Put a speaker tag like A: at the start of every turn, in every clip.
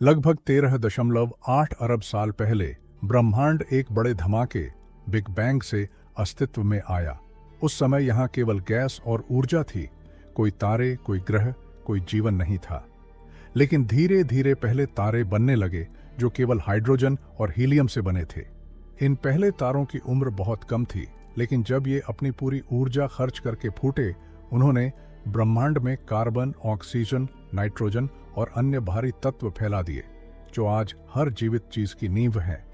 A: लगभग 13.8 अरब साल पहले ब्रह्मांड एक बड़े धमाके बिग बैंग से अस्तित्व में आया। उस समय यहाँ केवल गैस और ऊर्जा थी, कोई तारे, कोई ग्रह, कोई जीवन नहीं था। लेकिन धीरे धीरे पहले तारे बनने लगे जो केवल हाइड्रोजन और हीलियम से बने थे। इन पहले तारों की उम्र बहुत कम थी, लेकिन जब ये अपनी पूरी ऊर्जा खर्च करके फूटे, उन्होंने ब्रह्मांड में कार्बन, ऑक्सीजन, नाइट्रोजन और अन्य भारी तत्व फैला दिए, जो आज हर जीवित चीज की नींव हैं।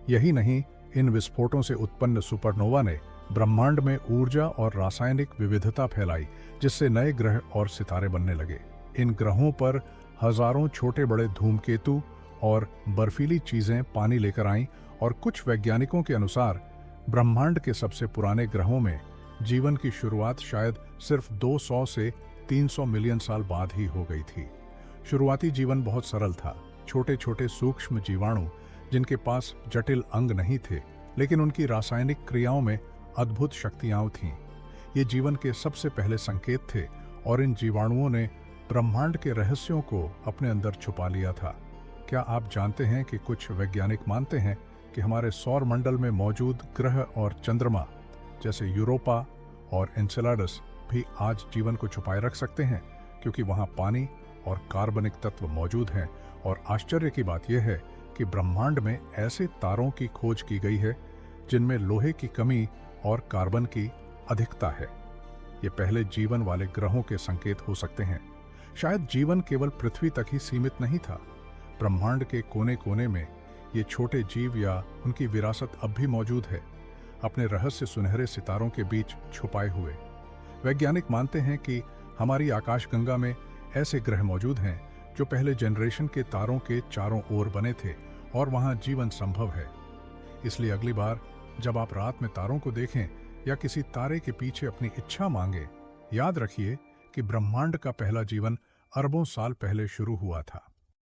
A: यही नहीं, इन विस्फोटों से उत्पन्न सुपरनोवा ने ब्रह्मांड में ऊर्जा और रासायनिक विविधता फैलाई, जिससे नए ग्रह और सितारे बनने लगे। इन ग्रहों पर हजारों छोटे बड़े धूमकेतु और बर्फीली चीजें पानी लेकर आईं, और कुछ वैज्ञानिकों के अनुसार ब्रह्मांड के सबसे पुराने ग्रहों में जीवन की शुरुआत शायद सिर्फ 200 से 300 मिलियन साल बाद ही हो गई थी। शुरुआती जीवन बहुत सरल था, छोटे छोटे सूक्ष्म जीवाणु जिनके पास जटिल अंग नहीं थे, लेकिन उनकी रासायनिक क्रियाओं में अद्भुत शक्तियां थीं। ये जीवन के सबसे पहले संकेत थे, और इन जीवाणुओं ने ब्रह्मांड के रहस्यों को अपने अंदर छुपा लिया था। क्या आप जानते हैं कि कुछ वैज्ञानिक मानते हैं कि हमारे सौर मंडल में मौजूद ग्रह और चंद्रमा जैसे यूरोपा और एनसेलाडस भी आज जीवन को छुपाए रख सकते हैं, क्योंकि वहां पानी और कार्बनिक तत्व मौजूद हैं। और आश्चर्य की बात यह है कि ब्रह्मांड में ऐसे तारों की खोज की गई है जिनमें लोहे की कमी और कार्बन की अधिकता है। ये पहले जीवन वाले ग्रहों के संकेत हो सकते हैं। शायद जीवन केवल पृथ्वी तक ही सीमित नहीं था। ब्रह्मांड के कोने कोने में ये छोटे जीव या उनकी विरासत अब भी मौजूद है, अपने रहस्य सुनहरे सितारों के बीच छुपाए हुए। वैज्ञानिक मानते हैं कि हमारी आकाशगंगा में ऐसे ग्रह मौजूद हैं जो पहले जनरेशन के तारों के चारों ओर बने थे, और वहां जीवन संभव है। इसलिए अगली बार जब आप रात में तारों को देखें या किसी तारे के पीछे अपनी इच्छा मांगे, याद रखिए कि ब्रह्मांड का पहला जीवन अरबों साल पहले शुरू हुआ था।